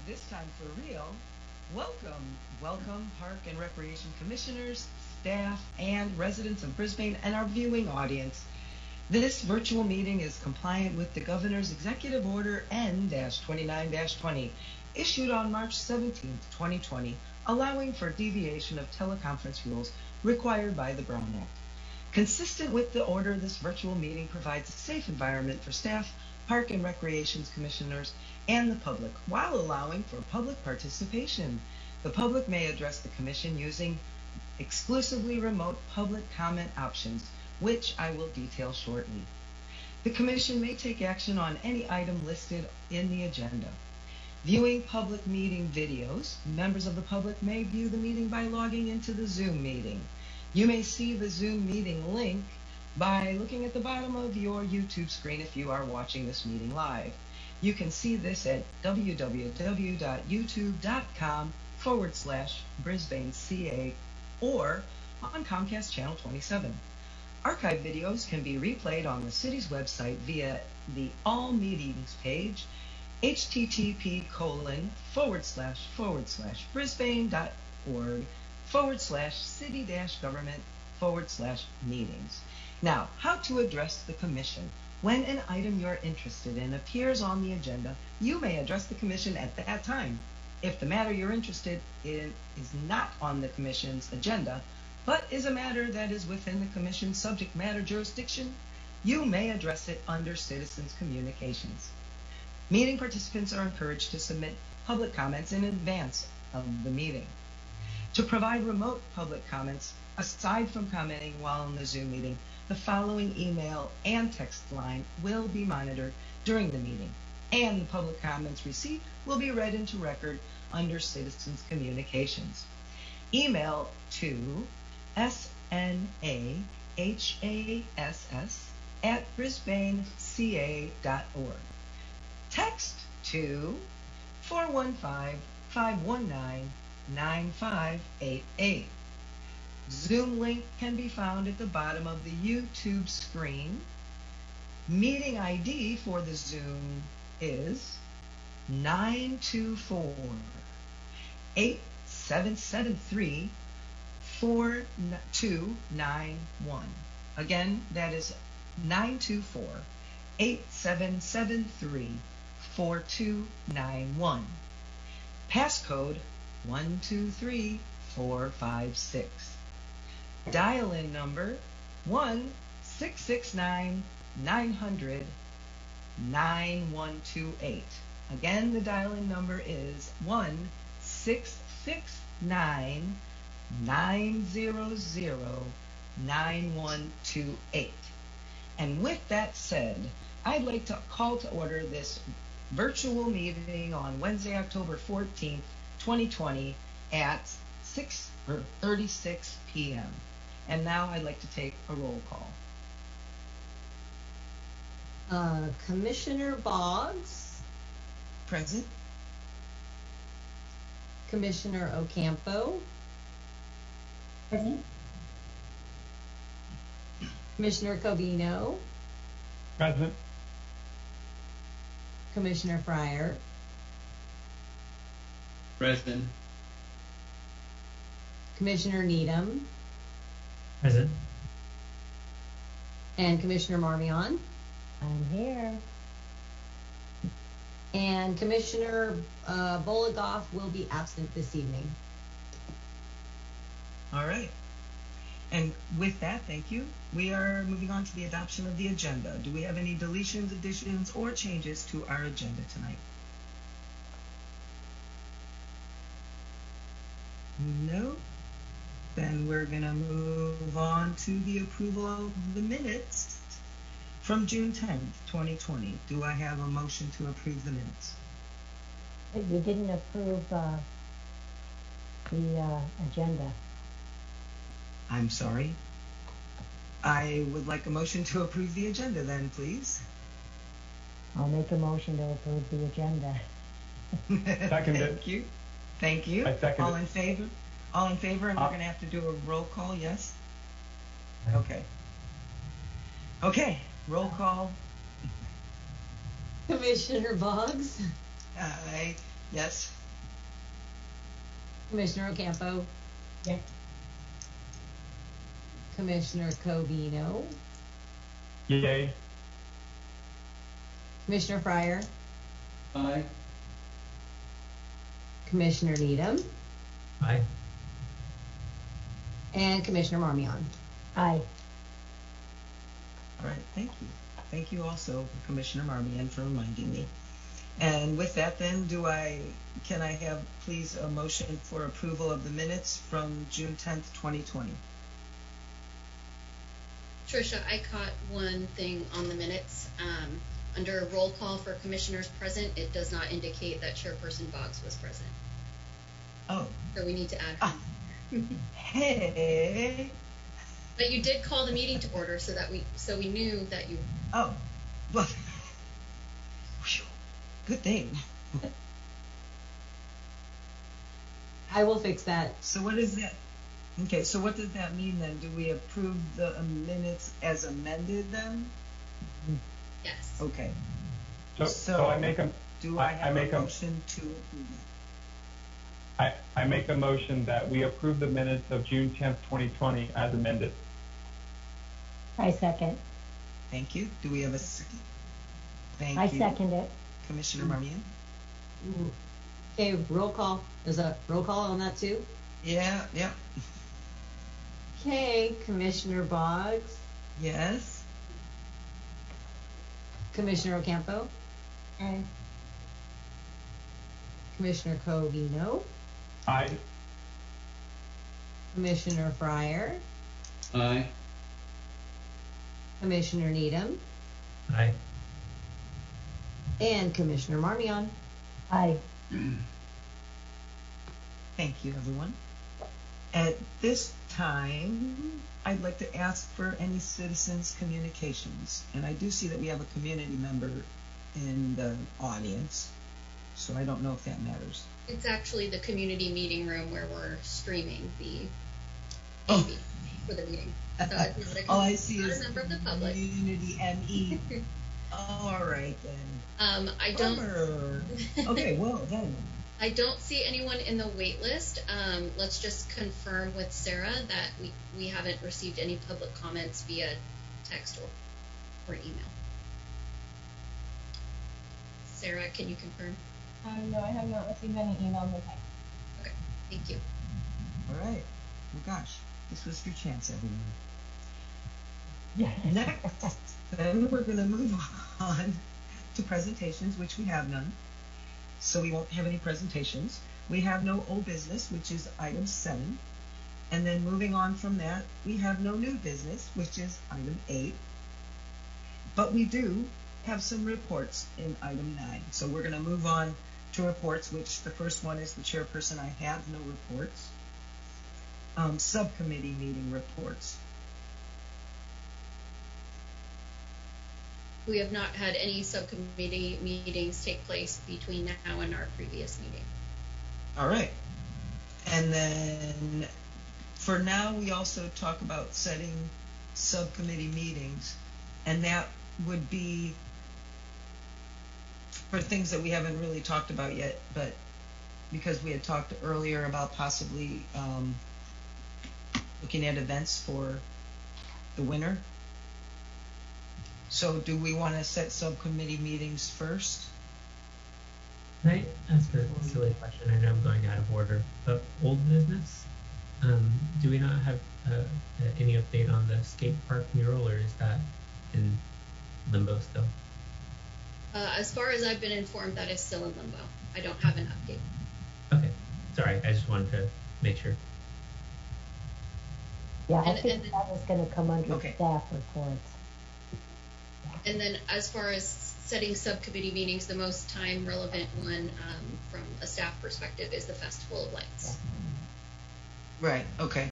This time for real, welcome Park and Recreation Commissioners, staff, and residents of Brisbane and our viewing audience. This virtual meeting is compliant with the Governor's Executive Order N-29-20, issued on March 17, 2020, allowing for deviation of teleconference rules required by the Brown Act. Consistent with the order, this virtual meeting provides a safe environment for staff, Park and Recreation Commissioners, and the public, while allowing for public participation. The public may address the Commission using exclusively remote public comment options, which I will detail shortly. The Commission may take action on any item listed in the agenda. Viewing public meeting videos, members of the public may view the meeting by logging into the Zoom meeting. You may see the Zoom meeting link by looking at the bottom of your YouTube screen if you are watching this meeting live. You can see this at www.youtube.com/BrisbaneCA or on Comcast Channel 27. Archive videos can be replayed on the city's website via the All Meetings page, http://brisbane.org/city-government/meetings. Now, how to address the Commission. When an item you're interested in appears on the agenda, you may address the Commission at that time. If the matter you're interested in is not on the Commission's agenda, but is a matter that is within the Commission's subject matter jurisdiction, you may address it under Citizens Communications. Meeting participants are encouraged to submit public comments in advance of the meeting. To provide remote public comments, aside from commenting while in the Zoom meeting, the following email and text line will be monitored during the meeting, and the public comments received will be read into record under Citizens Communications. Email to snahass@brisbaneca.org. Text to 415-519-9588. Zoom link can be found at the bottom of the YouTube screen. Meeting ID for the Zoom is 924-8773-4291. Again, that is 924-8773-4291. Passcode 123456. Dial-in number 1-669-900-9128. Again, the dial-in number is 1-669-900-9128. And with that said, I'd like to call to order this virtual meeting on Wednesday, October 14th, 2020 at 6:36 p.m. And now I'd like to take a roll call. Commissioner Boggs. Present. Commissioner Ocampo. Present. Commissioner Covino. Present. Commissioner Fryer. Present. Commissioner Needham. Present. And Commissioner Marmion. I'm here. And Commissioner Bolagoff will be absent this evening. All right. And with that, thank you. We are moving on to the adoption of the agenda. Do we have any deletions, additions, or changes to our agenda tonight? No? Then we're going to move on to the approval of the minutes from June 10th, 2020. Do I have a motion to approve the minutes? You didn't approve the agenda. I'm sorry. I would like a motion to approve the agenda then, please. I'll make a motion to approve the agenda. Second it. Thank you. Thank you. I second All it. in favor? All in favor, and we're going to have to do a roll call, yes? Okay. Okay, roll call. Commissioner Boggs. Yes. Commissioner Ocampo, Yes. Commissioner Covino, Yay. Commissioner Fryer, Aye. Commissioner Needham, Aye. and Commissioner Marmion. Aye. All right, thank you. Thank you also, Commissioner Marmion, for reminding me. And with that then, can I have please a motion for approval of the minutes from June 10th, 2020? Tricia, I caught one thing on the minutes. Under roll call for commissioners present, it does not indicate that Chairperson Boggs was present. Oh, So we need to add him. hey. But you did call the meeting to order so we knew that you. Oh, well, whew, good thing. I will fix that. So what is that? Okay, so what does that mean then? Do we approve the minutes as amended then? Yes. Okay. So I make a Do I have make a a- motion to approve it? I make a motion that we approve the minutes of June 10th, 2020 as amended. I second. Thank you. Do we have a second? Thank I you. second it. Commissioner Marmion? Okay, roll call. There's a roll call on that too? Yeah, yeah. Okay, Commissioner Boggs, Yes. Commissioner Ocampo, Aye. Commissioner Covino, Aye. Commissioner Fryer, Aye. Commissioner Needham, Aye. and Commissioner Marmion. Aye. Thank you, everyone. At this time, I'd like to ask for any citizens' communications. And I do see that we have a community member in the audience, so I don't know if that matters. It's actually the community meeting room where we're streaming the Oh. AV for the meeting. So it's not All I see not is a member of the public. community ME. All right, then. I don't. Bummer. Okay, well, then. I don't see anyone in the wait list. Let's just confirm with Sarah that we haven't received any public comments via text or email. Sarah, can you confirm? No, I have not received any emails or text. Okay, thank you. All right. Well, gosh, this was your chance, everyone. Yeah. Next, then we're going to move on to presentations, which we have none. So we won't have any presentations. We have no old business, which is item 7. And then moving on from that, we have no new business, which is item 8. But we do have some reports in item 9. So we're going to move on to reports, which the first one is the chairperson. I have no reports. Subcommittee meeting reports. We have not had any subcommittee meetings take place between now and our previous meeting. All right. And then for now, we also talk about setting subcommittee meetings, and that would be for things that we haven't really talked about yet, but because we had talked earlier about possibly looking at events for the winter. So do we want to set subcommittee meetings first? Can I ask a silly question? I know I'm going out of order, but old business? Do we not have any update on the skate park mural, or is that in limbo still? As far as I've been informed, that is still in limbo. I don't have an update. Okay, sorry, I just wanted to make sure. Yeah, I And- think and- that was gonna come under Okay. staff reports. And then as far as setting subcommittee meetings, the most time relevant one from a staff perspective is the Festival of Lights. Right, okay.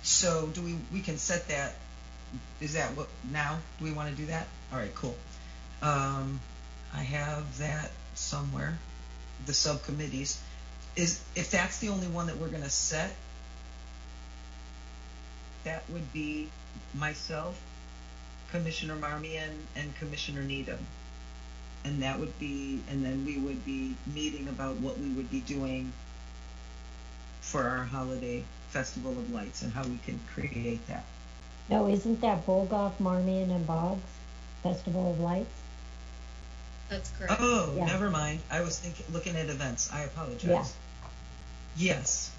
So do we can set that, is that what, now? Do we want to do that? All right, cool. I have that somewhere, the subcommittees. If that's the only one that we're going to set, that would be myself, Commissioner Marmion, and Commissioner Needham. And that would be, and then we would be meeting about what we would be doing for our holiday Festival of Lights and how we can create that. No, isn't that Bulgoff, Marmion, and Boggs Festival of Lights? That's correct. Oh, Yeah. never mind. I was looking at events. I apologize. Yeah. Yes.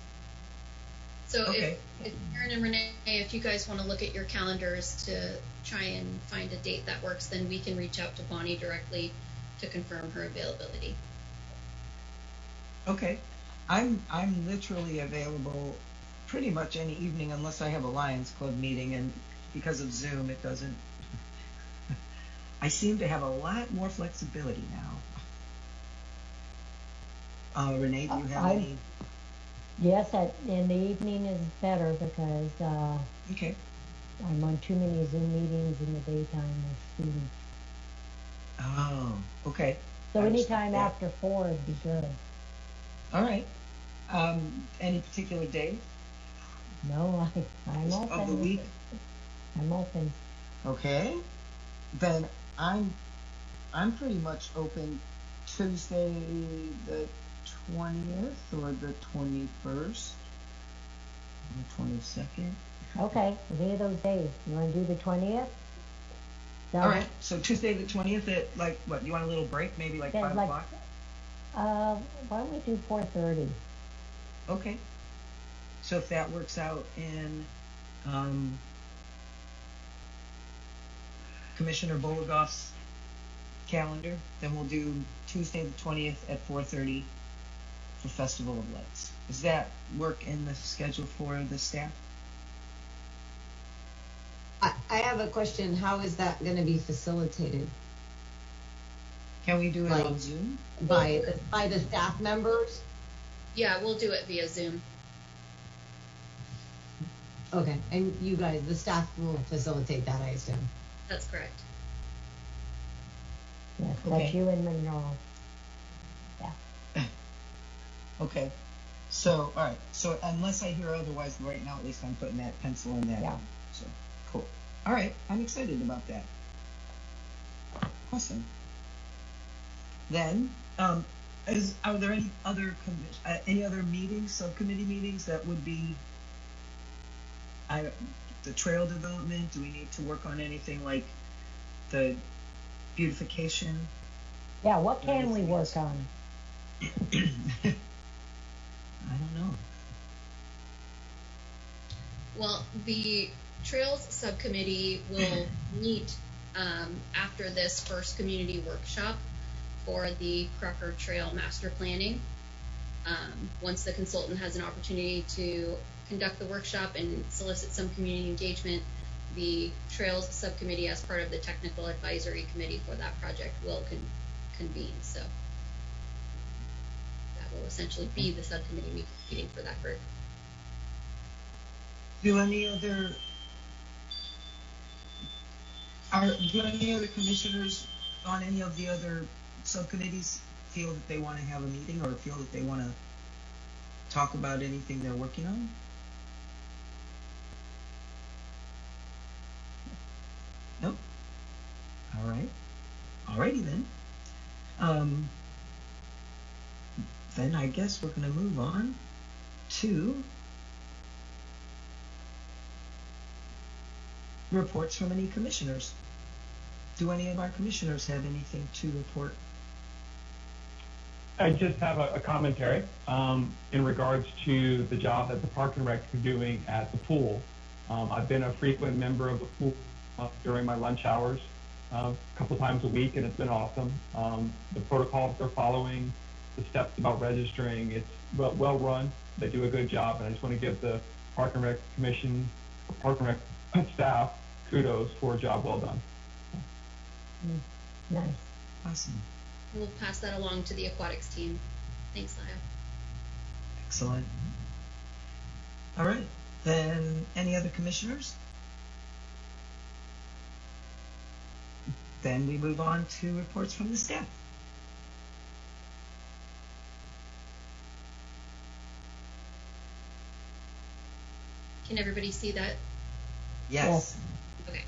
So Okay. if Karen and Renee, if you guys want to look at your calendars to try and find a date that works, then we can reach out to Bonnie directly to confirm her availability. Okay. I'm literally available pretty much any evening unless I have a Lions Club meeting, and because of Zoom, it doesn't. I seem to have a lot more flexibility now. Renee, do you have any? Yes, in the evening is better because Okay. I'm on too many Zoom meetings in the daytime with students. Oh, okay. So I respect anytime that. after 4 would be good. All right. Any particular day No, I'm open. of the week? I'm open. Okay. Then I'm pretty much open Tuesday the 20th or the 21st or 22nd. Okay, any of those days. You want to do the 20th? All right. So Tuesday the 20th at like what? You want a little break? Maybe like Yeah, 5 like- o'clock? Why don't we do 4:30? Okay. So if that works out in Commissioner Boligoff's calendar, then we'll do Tuesday the 20th at 4:30 for Festival of Lights. Does that work in the schedule for the staff? I have a question. How is that going to be facilitated? Can we do it Like- on Zoom? By the staff members? Yeah, we'll do it via Zoom. Okay, and you guys, the staff will facilitate that, I assume. That's correct. Yes, Okay. that's you and Monroe. Okay. So, all right. So unless I hear otherwise, right now at least I'm putting that pencil in that. Yeah. So, cool. All right. I'm excited about that. Awesome. Then, are there any other meetings, subcommittee meetings that would be? The trail development. Do we need to work on anything like the beautification? Yeah, what can we Anything work else? on? I don't know. Well, the Trails Subcommittee will meet after this first community workshop for the Crocker Trail master planning. Once the consultant has an opportunity to conduct the workshop and solicit some community engagement, the Trails Subcommittee, as part of the technical advisory committee for that project, will convene. So that will essentially be the subcommittee meeting for that group. Do any other commissioners on any of the other subcommittees feel that they want to have a meeting or feel that they want to talk about anything they're working on? Nope. All right. Alrighty then. Then I guess we're going to move on to reports from any commissioners. Do any of our commissioners have anything to report? I just have a commentary in regards to the job that the Park and Rec are doing at the pool. I've been a frequent member of the pool during my lunch hours a couple times a week, and it's been awesome. The protocols they're following, the steps about registering, it's well run. They do a good job, and I just want to give the Park and Rec Commission, Park and Rec staff kudos for a job well done. Nice. Awesome. We'll pass that along to the Aquatics team. Thanks, Laya. Excellent. All right. Then any other commissioners? Then we move on to reports from the staff. Can everybody see that? Yes. Okay.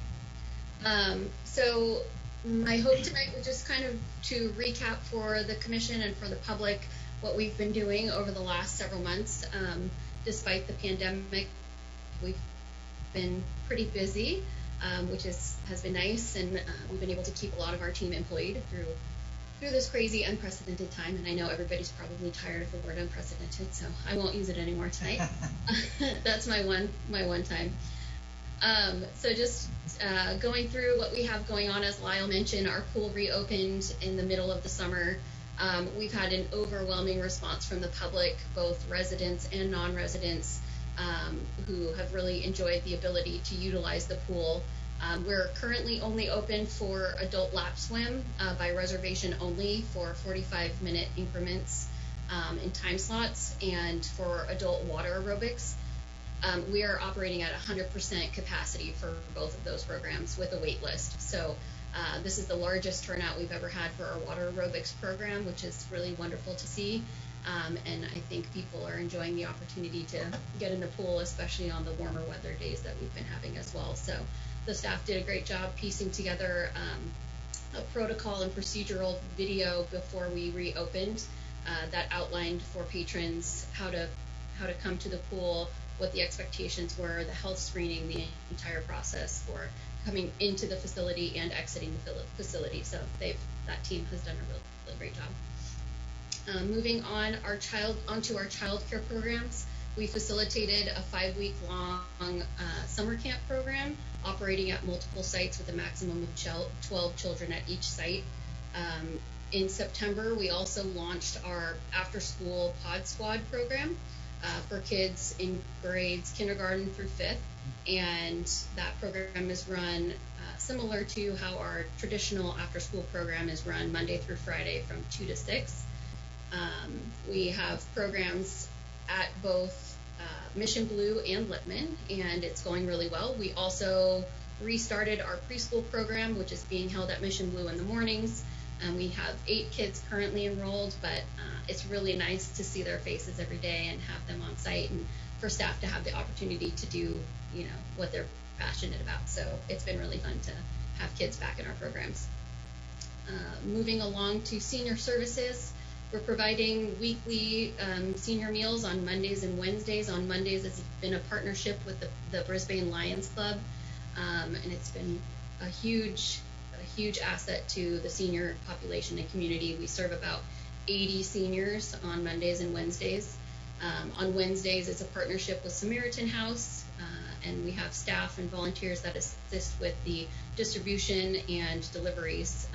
So my hope tonight was just kind of to recap for the commission and for the public what we've been doing over the last several months. despite the pandemic, we've been pretty busy, which has been nice, and we've been able to keep a lot of our team employed through this crazy, unprecedented time. And I know everybody's probably tired of the word unprecedented, so I won't use it anymore tonight. That's my one time. So just going through what we have going on, as Lyle mentioned, our pool reopened in the middle of the summer. We've had an overwhelming response from the public, both residents and non-residents, who have really enjoyed the ability to utilize the pool. We're currently only open for adult lap swim by reservation only for 45-minute increments in time slots, and for adult water aerobics. We are operating at 100% capacity for both of those programs with a wait list. So this is the largest turnout we've ever had for our water aerobics program, which is really wonderful to see. And I think people are enjoying the opportunity to get in the pool, especially on the warmer weather days that we've been having as well. So the staff did a great job piecing together a protocol and procedural video before we reopened that outlined for patrons how to come to the pool, what the expectations were, the health screening, the entire process for coming into the facility and exiting the facility. So that team has done a really great job. Moving on onto our childcare programs, we facilitated a 5-week-long summer camp program operating at multiple sites with a maximum of 12 children at each site. In September, we also launched our after-school Pod Squad program for kids in grades kindergarten through 5th, and that program is run similar to how our traditional after-school program is run Monday through Friday from 2 to 6. We have programs at both Mission Blue and Lippman, and it's going really well. We also restarted our preschool program, which is being held at Mission Blue in the mornings. We have 8 kids currently enrolled, but it's really nice to see their faces every day and have them on site, and for staff to have the opportunity to do, what they're passionate about. So it's been really fun to have kids back in our programs. Moving along to senior services, we're providing weekly senior meals on Mondays and Wednesdays. On Mondays, it's been a partnership with the Brisbane Lions Club, and it's been a huge asset to the senior population and community. We serve about 80 seniors on Mondays and Wednesdays. On Wednesdays, it's a partnership with Samaritan House, and we have staff and volunteers that assist with the distribution and deliveries.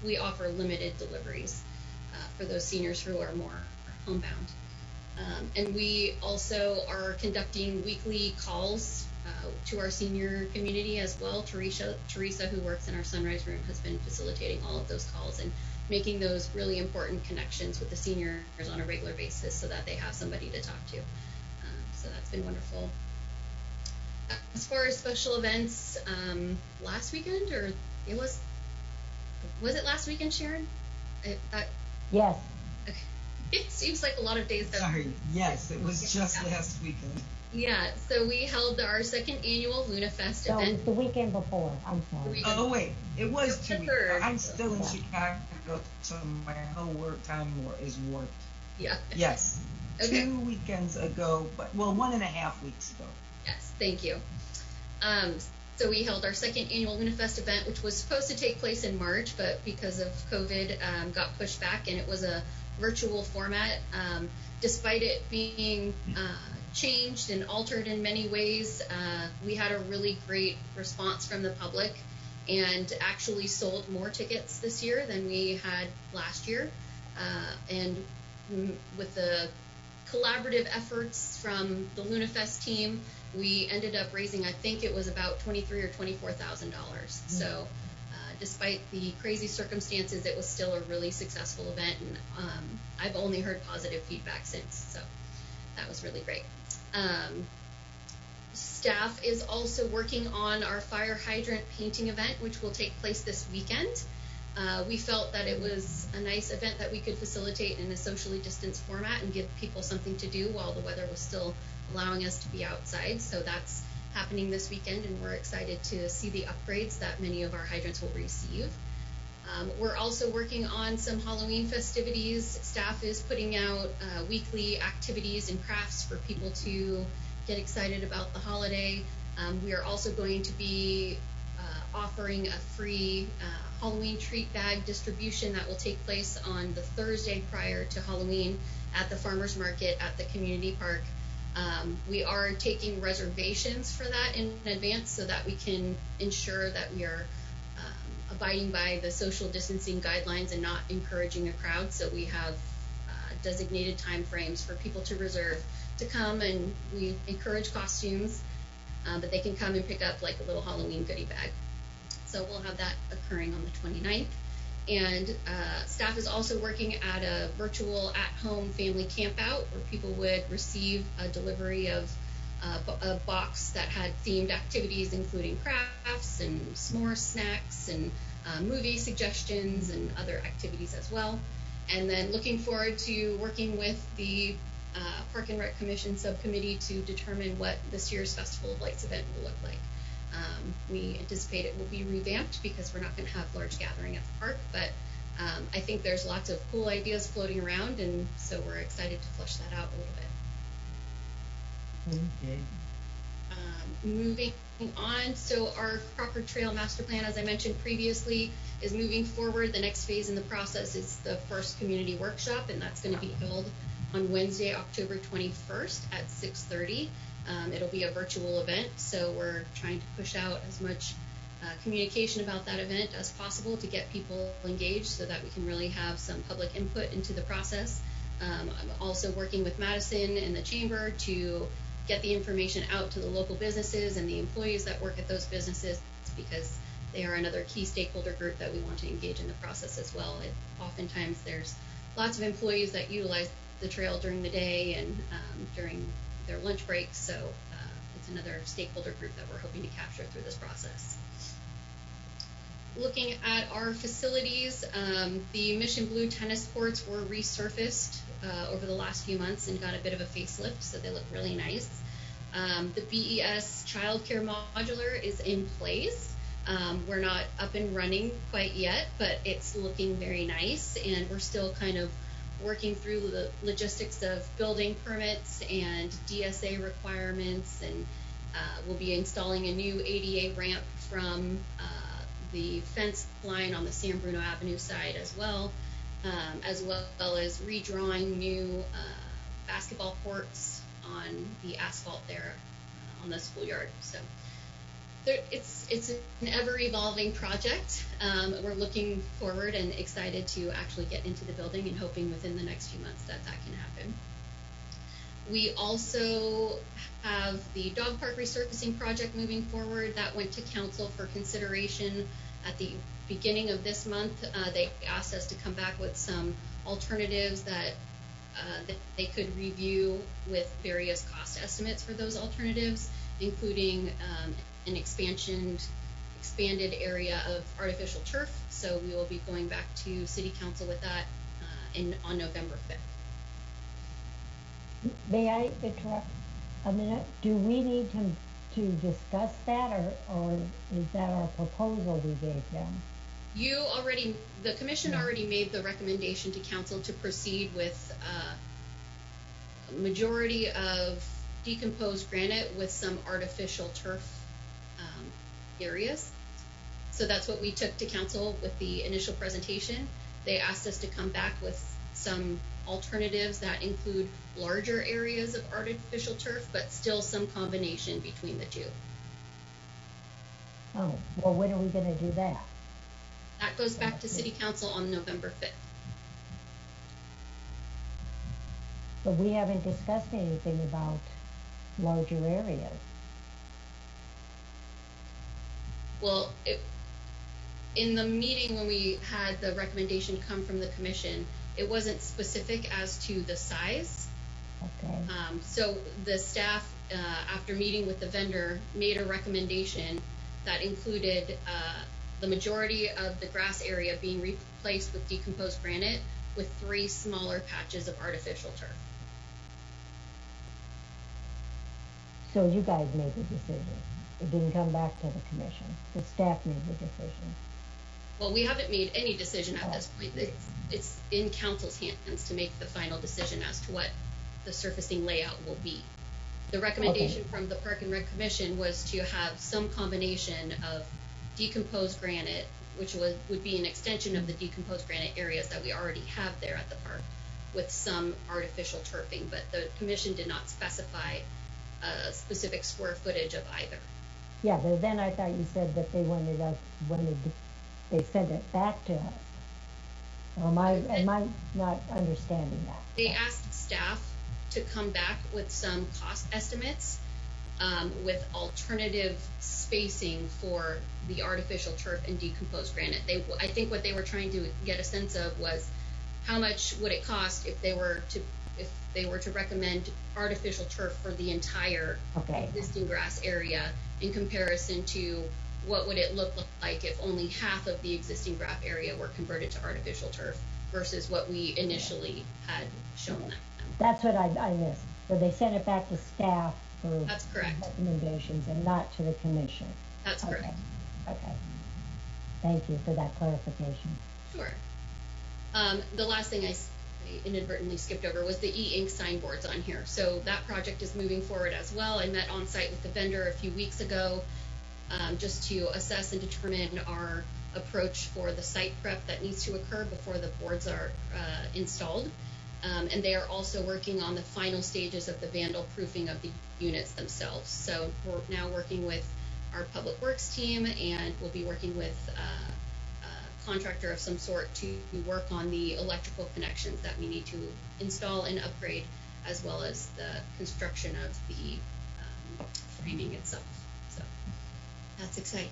We offer limited deliveries for those seniors who are more homebound. And we also are conducting weekly calls to our senior community as well. Teresa, who works in our Sunrise Room, has been facilitating all of those calls and making those really important connections with the seniors on a regular basis so that they have somebody to talk to. So that's been wonderful. As far as special events, last weekend, or was it last weekend, Sharon? Yes. Okay. It seems like a lot of days. Sorry. Yes, it was just last weekend. Yeah, so we held our second annual Luna Fest So it event. was the weekend before. I'm sorry. Oh wait, it was 2 weeks. Third. I'm still in Chicago, so my whole work time is warped. Yeah. Yes, Okay. 2 weekends ago, but 1.5 weeks ago. Yes, thank you. So we held our second annual Luna Fest event, which was supposed to take place in March, but because of COVID, got pushed back, and it was a virtual format. Despite it being changed and altered in many ways, we had a really great response from the public, and actually sold more tickets this year than we had last year. And with the collaborative efforts from the Luna Fest team, we ended up raising, I think it was about $23,000 or $24,000. So despite the crazy circumstances, it was still a really successful event, and I've only heard positive feedback since, so that was really great. Staff is also working on our fire hydrant painting event, which will take place this weekend. We felt that it was a nice event that we could facilitate in a socially distanced format and give people something to do while the weather was still allowing us to be outside. So that's happening this weekend, and we're excited to see the upgrades that many of our hydrants will receive. We're also working on some Halloween festivities. Staff is putting out weekly activities and crafts for people to get excited about the holiday. We are also going to be offering a free Halloween treat bag distribution that will take place on the Thursday prior to Halloween at the farmers market at the community park. We are taking reservations for that in advance so that we can ensure that we are abiding by the social distancing guidelines and not encouraging a crowd. So we have designated time frames for people to reserve to come, and we encourage costumes, but they can come and pick up like a little Halloween goodie bag. So we'll have that occurring on the 29th. And staff is also working at a virtual at-home family campout where people would receive a delivery of a box that had themed activities, including crafts and s'more snacks and movie suggestions and other activities as well. And then looking forward to working with the Park and Rec Commission subcommittee to determine what this year's Festival of Lights event will look like. We anticipate it will be revamped because we're not going to have large gathering at the park, but I think there's lots of cool ideas floating around, and so we're excited to flesh that out a little bit. Okay. Moving on, so our Crocker Trail master plan, as I mentioned previously, is moving forward. The next phase in the process is the first community workshop, and that's going to be held on Wednesday, October 21st at 6:30. It'll be a virtual event, so we're trying to push out as much communication about that event as possible to get people engaged so that we can really have some public input into the process. I'm also working with Madison and the Chamber to get the information out to the local businesses and the employees that work at those businesses, because they are another key stakeholder group that we want to engage in the process as well. Oftentimes there's lots of employees that utilize the trail during the day and during their lunch breaks, so it's another stakeholder group that we're hoping to capture through this process. Looking at our facilities, the Mission Blue tennis courts were resurfaced over the last few months and got a bit of a facelift, so they look really nice. The BES Childcare modular is in place. We're not up and running quite yet, but it's looking very nice, and we're still kind of working through the logistics of building permits and DSA requirements, and we'll be installing a new ADA ramp from the fence line on the San Bruno Avenue side as well as redrawing new basketball courts on the asphalt there on the schoolyard. So it's an ever-evolving project. We're looking forward and excited to actually get into the building and hoping within the next few months that can happen. We also have the dog park resurfacing project moving forward. That went to council for consideration at the beginning of this month. They asked us to come back with some alternatives that they could review with various cost estimates for those alternatives, including an expanded area of artificial turf. So we will be going back to City Council with that on November 5th. May I interrupt a minute? Do we need to discuss that, or is that our proposal we gave them? The commission already made the recommendation to council to proceed with a majority of decomposed granite with some artificial turf areas. So that's what we took to council with the initial presentation. They asked us to come back with some alternatives that include larger areas of artificial turf, but still some combination between the two. Oh, well, when are we going to do that? That goes back to City Council on November 5th. But we haven't discussed anything about larger areas. Well, in the meeting when we had the recommendation come from the commission, it wasn't specific as to the size. Okay. So the staff, after meeting with the vendor, made a recommendation that included the majority of the grass area being replaced with decomposed granite with 3 smaller patches of artificial turf. So you guys made the decision. It didn't come back to the commission. The staff made the decision. Well, we haven't made any decision at this point. It's in council's hands to make the final decision as to what the surfacing layout will be. The recommendation from the Park and Rec Commission was to have some combination of decomposed granite, which would be an extension of the decomposed granite areas that we already have there at the park, with some artificial turfing, but the commission did not specify a specific square footage of either. Yeah, but then I thought you said that they they sent it back to us. Or am I not understanding that? They asked staff to come back with some cost estimates with alternative spacing for the artificial turf and decomposed granite. I think what they were trying to get a sense of was how much would it cost if they were to recommend artificial turf for the entire existing grass area in comparison to what would it look like if only half of the existing grass area were converted to artificial turf versus what we initially had shown them. That's what I missed. So they sent it back to staff for That's correct. recommendations and not to the commission. That's correct. Okay. Thank you for that clarification. Sure. The last thing I inadvertently skipped over was the e-ink signboards on here. So that project is moving forward as well. I met on site with the vendor a few weeks ago just to assess and determine our approach for the site prep that needs to occur before the boards are installed. And they are also working on the final stages of the vandal proofing of the units themselves. So we're now working with our public works team, and we'll be working with a contractor of some sort to work on the electrical connections that we need to install and upgrade, as well as the construction of the framing itself. So that's exciting.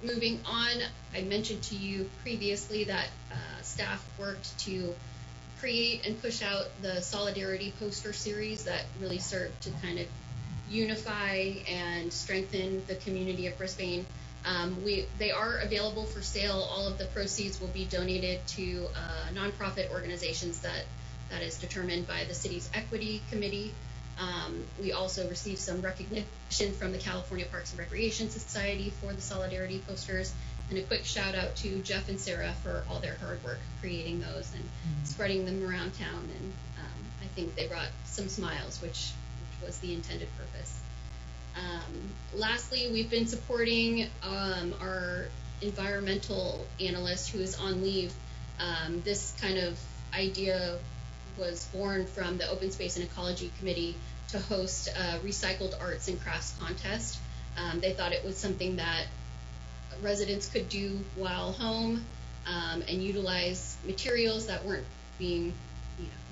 Moving on, I mentioned to you previously that staff worked to create and push out the Solidarity poster series that really served to kind of unify and strengthen the community of Brisbane. They are available for sale. All of the proceeds will be donated to nonprofit organizations that is determined by the city's equity committee. We also received some recognition from the California Parks and Recreation Society for the Solidarity posters, and a quick shout out to Jeff and Sarah for all their hard work creating those and spreading them around town. And I think they brought some smiles, which was the intended purpose. Lastly, we've been supporting our environmental analyst who is on leave. This kind of idea was born from the Open Space and Ecology Committee to host a recycled arts and crafts contest. They thought it was something that residents could do while home and utilize materials that weren't being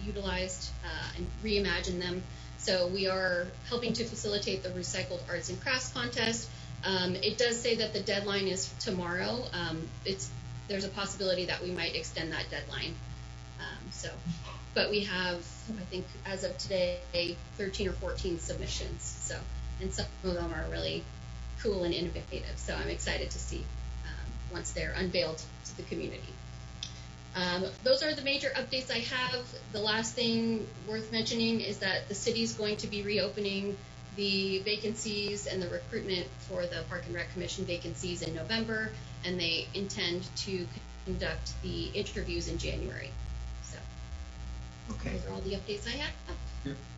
utilized and reimagine them. So we are helping to facilitate the recycled arts and crafts contest. It does say that the deadline is tomorrow. There's a possibility that we might extend that deadline. But we have, I think, as of today, 13 or 14 submissions. So, and some of them are really cool and innovative. So I'm excited to see once they're unveiled to the community. Those are the major updates I have. The last thing worth mentioning is that the city's going to be reopening the vacancies and the recruitment for the Park and Rec Commission vacancies in November, and they intend to conduct the interviews in January. Okay. Those are all the updates I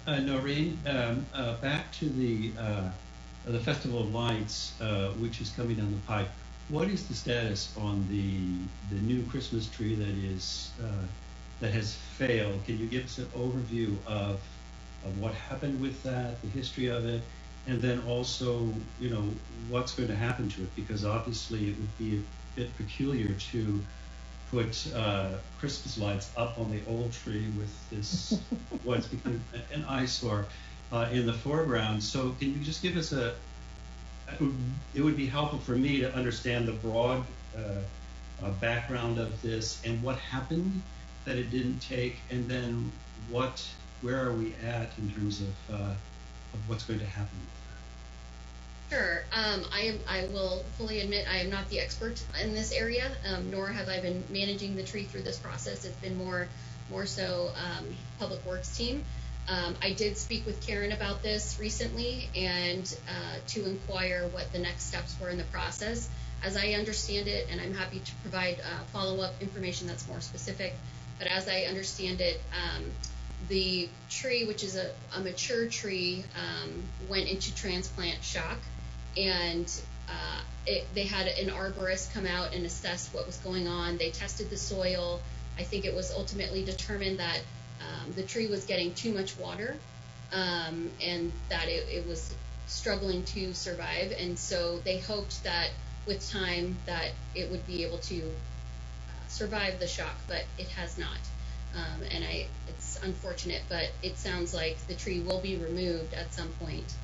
have. Noreen, back to the Festival of Lights, which is coming down the pipe. What is the status on the new Christmas tree that has failed? Can you give us an overview of what happened with that, the history of it, and then also, what's going to happen to it? Because obviously it would be a bit peculiar to put Christmas lights up on the old tree with this what's become an eyesore in the foreground. So can you just give us it would be helpful for me to understand the broad background of this and what happened that it didn't take, and then where are we at in terms of what's going to happen with that? Sure. I will fully admit I am not the expert in this area, nor have I been managing the tree through this process. It's been more so Public Works team. I did speak with Karen about this recently and to inquire what the next steps were in the process. As I understand it, and I'm happy to provide follow-up information that's more specific, but as I understand it, the tree, which is a mature tree, went into transplant shock, and they had an arborist come out and assess what was going on. They tested the soil. I think it was ultimately determined that the tree was getting too much water, and that it was struggling to survive. And so they hoped that with time that it would be able to survive the shock, but it has not. And it's unfortunate, but it sounds like the tree will be removed at some point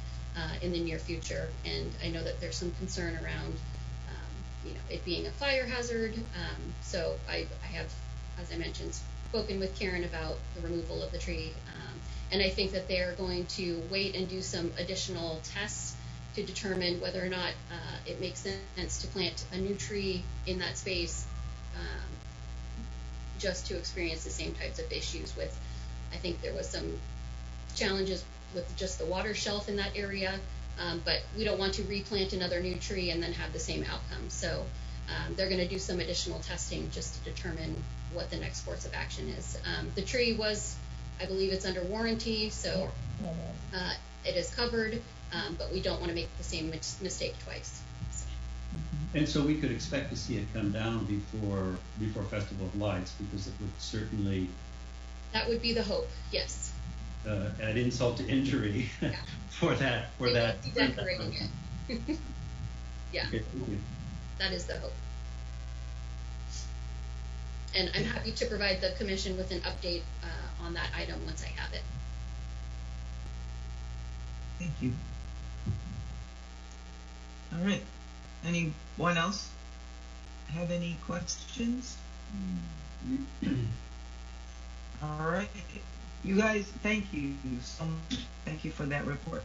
in the near future. And I know that there's some concern around, it being a fire hazard. So I have, as I mentioned, spoken with Karen about the removal of the tree. And I think that they're going to wait and do some additional tests to determine whether or not it makes sense to plant a new tree in that space, just to experience the same types of issues with, I think there was some challenges with just the water shelf in that area, but we don't want to replant another new tree and then have the same outcome. So they're going to do some additional testing just to determine what the next course of action is. The tree was, I believe it's under warranty, so it is covered, but we don't want to make the same mistake twice. And so we could expect to see it come down before Festival of Lights, because it would certainly... That would be the hope, yes. Add insult to injury for that. Decorating it. Yeah, okay, thank you. That is the hope. And I'm happy to provide the commission with an update on that item once I have it. Thank you. All right. Anyone else have any questions? All right. You guys, thank you so much. Thank you for that report.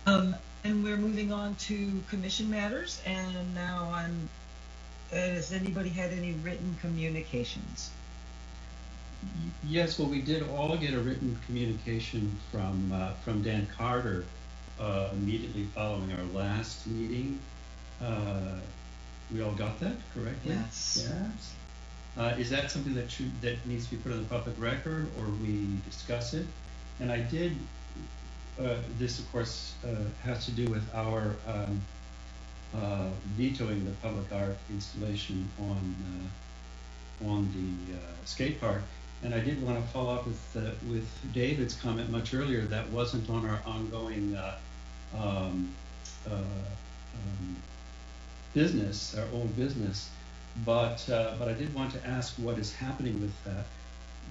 And we're moving on to commission matters. And now has anybody had any written communications? Yes, well, we did all get a written communication from Dan Carter immediately following our last meeting. We all got that correctly? Yes. Yes. Is that something that needs to be put on the public record, or we discuss it? And I did. This, of course, has to do with our vetoing the public art installation on the skate park. And I did want to follow up with David's comment much earlier that wasn't on our ongoing business, our old business, but I did want to ask what is happening with that.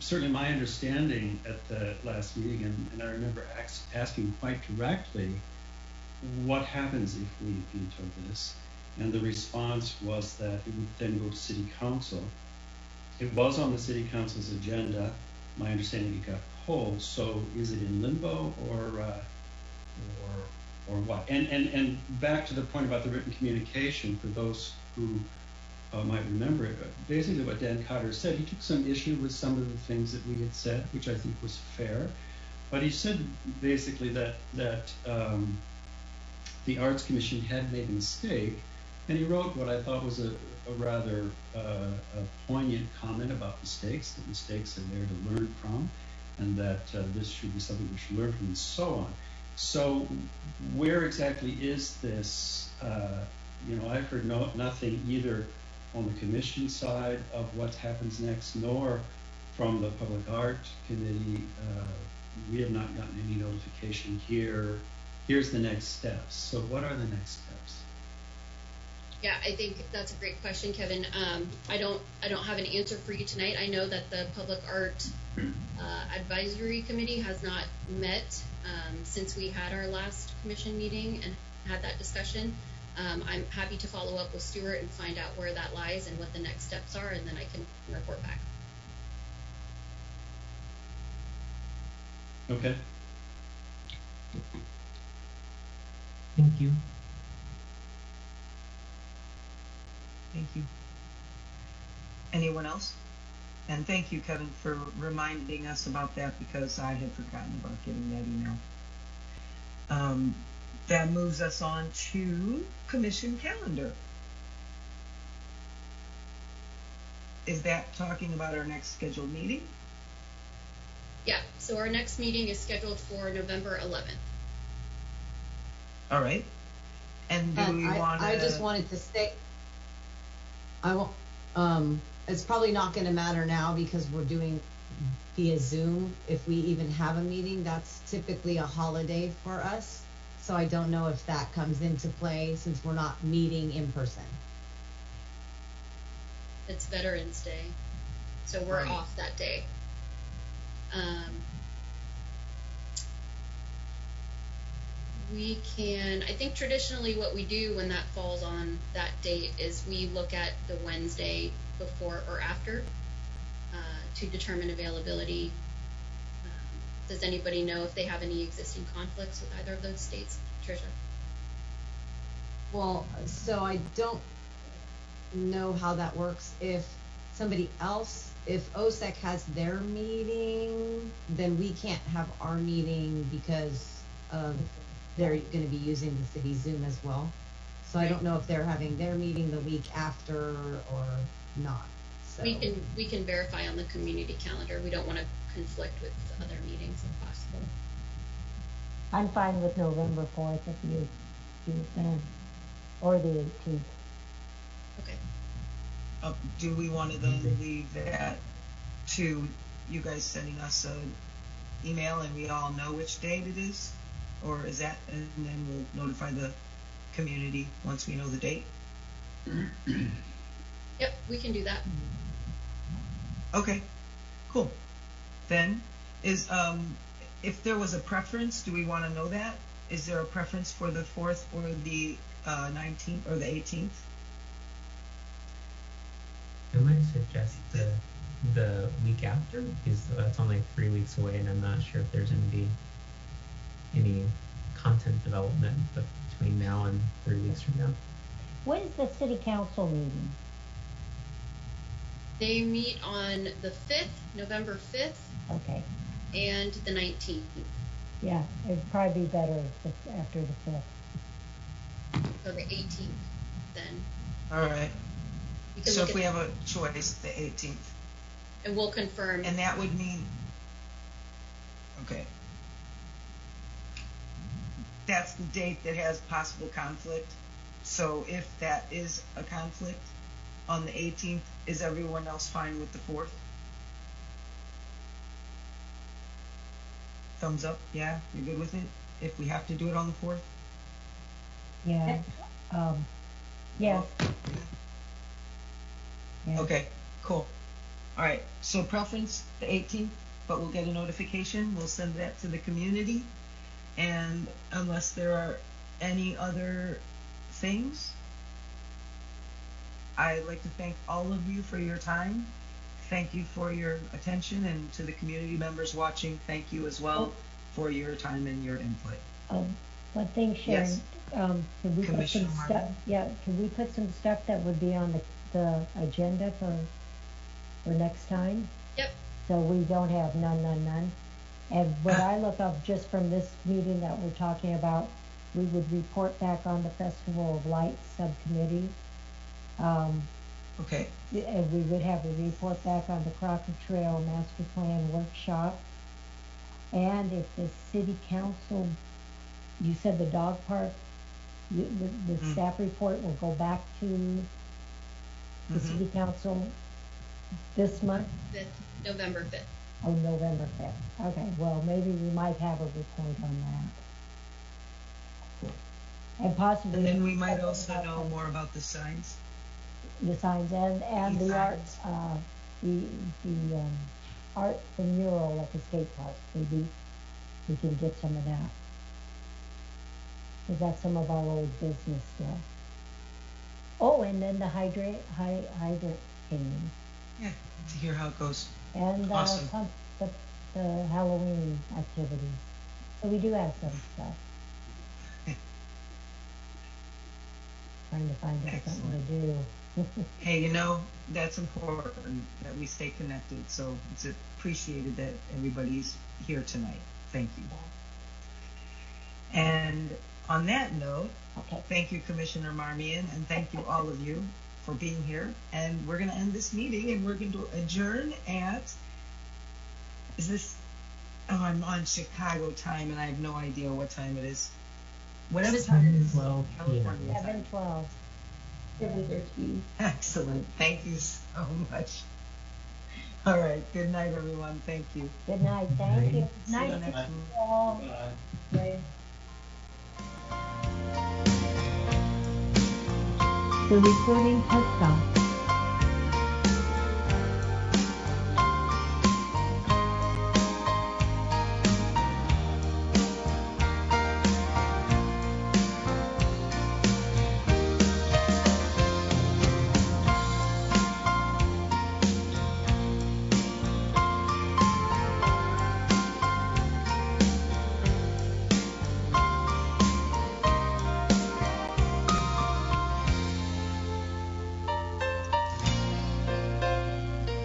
Certainly my understanding at the last meeting, and I remember asking quite directly, what happens if we veto this? And the response was that it would then go to City Council. It was on the City Council's agenda. My understanding it got pulled. So is it in limbo or what? And back to the point about the written communication, for those who might remember it, basically what Dan Carter said, he took some issue with some of the things that we had said, which I think was fair. But he said basically that the Arts Commission had made a mistake, and he wrote what I thought was a rather a poignant comment about mistakes, that mistakes are there to learn from, and that this should be something we should learn from, and so on. So where exactly is this? I've heard nothing either on the commission side of what happens next, nor from the Public Art Committee. We have not gotten any notification here. Here's the next steps. So what are the next steps? Yeah, I think that's a great question, Kevin. I don't have an answer for you tonight. I know that the Public Art Advisory Committee has not met since we had our last commission meeting and had that discussion. I'm happy to follow up with Stuart and find out where that lies and what the next steps are, and then I can report back. Okay. Thank you. Thank you. Anyone else? And thank you, Kevin, for reminding us about that, because I had forgotten about getting that email. That moves us on to commission calendar. is that talking about our next scheduled meeting? Yeah, so our next meeting is scheduled for November 11th. All right. And do we want to? I just wanted to say, it's probably not going to matter now because we're doing via Zoom. If we even have a meeting, that's typically a holiday for us. So I don't know if that comes into play since we're not meeting in person. It's Veterans Day, so we're Right. off that day. We can, I think traditionally what we do when that falls on that date is we look at the Wednesday before or after to determine availability. Does anybody know if they have any existing conflicts with either of those states? Tricia? Well, so I don't know how that works. If somebody else, if OSEC has their meeting, then we can't have our meeting because they're going to be using the city Zoom as well. So I don't know if they're having their meeting the week after or not. So We can verify on the community calendar. We don't want to conflict with other meetings if possible. I'm fine with November 4th if you can, or the 18th. Okay. Do we want to then leave that to you guys sending us an email and we all know which date it is? Or is that, and then we'll notify the community once we know the date? Yep, we can do that. Okay, cool. Then is if there was a preference, do we want to know that? Is there a preference for the 4th or the 19th or the 18th? I might suggest the week after because that's only 3 weeks away, and I'm not sure if there's going to be any content development between now and 3 weeks from now. When is the city council meeting? They meet on the 5th, November 5th, Okay. and the 19th. Yeah, it'd probably be better after the 5th. So the 18th then. All right. You can So look if at we have a choice, the 18th. and we'll confirm. And that would mean, okay. That's the date that has possible conflict. So if that is a conflict on the 18th, is everyone else fine with the 4th? Thumbs up, yeah, you're good with it? If we have to do it on the 4th? Yeah. Yeah. Yeah. Okay, cool. All right, so preference the 18th, but we'll get a notification. We'll send that to the community. And unless there are any other things, I'd like to thank all of you for your time. Thank you for your attention, and to the community members watching, thank you as well for your time and your input. One thing, Sharon, Yes. Could we put Commissioner some stuff? Martin? Yeah, could we put some stuff that would be on the agenda for next time? Yep. So we don't have none. And what I look up just from this meeting that we're talking about, we would report back on the Festival of Lights subcommittee. Okay. And we would have a report back on the Crocker Trail Master Plan Workshop. And if the city council, you said the dog park, the staff report will go back to the city council this month? 5th, November 5th. Oh, November 5th. Okay, well, maybe we might have a report on that. And possibly. And then we might also know more about the signs. The signs and the art, the art, the mural at the skate park. Maybe we can get some of that. Because that's some of our old business still. Oh, and then the hydrant painting. Yeah, to hear how it goes. And Awesome. the Halloween activities. So we do have some stuff. Trying to find out something to do. Hey, that's important that we stay connected. So it's appreciated that everybody's here tonight. Thank you. And on that note, Okay. thank you, Commissioner Marmion, and thank you, all of you. for being here. And we're going to end this meeting, and we're going to adjourn at, I'm on Chicago time, and I have no idea what time it is. Whatever time it is. 12 p.m. California time. 7:12. 7:13. Excellent. Thank you so much. All right. Good night, everyone. Thank you. Good night. Thank you. See you Nice to next see week. you all. Right. The recording has stopped.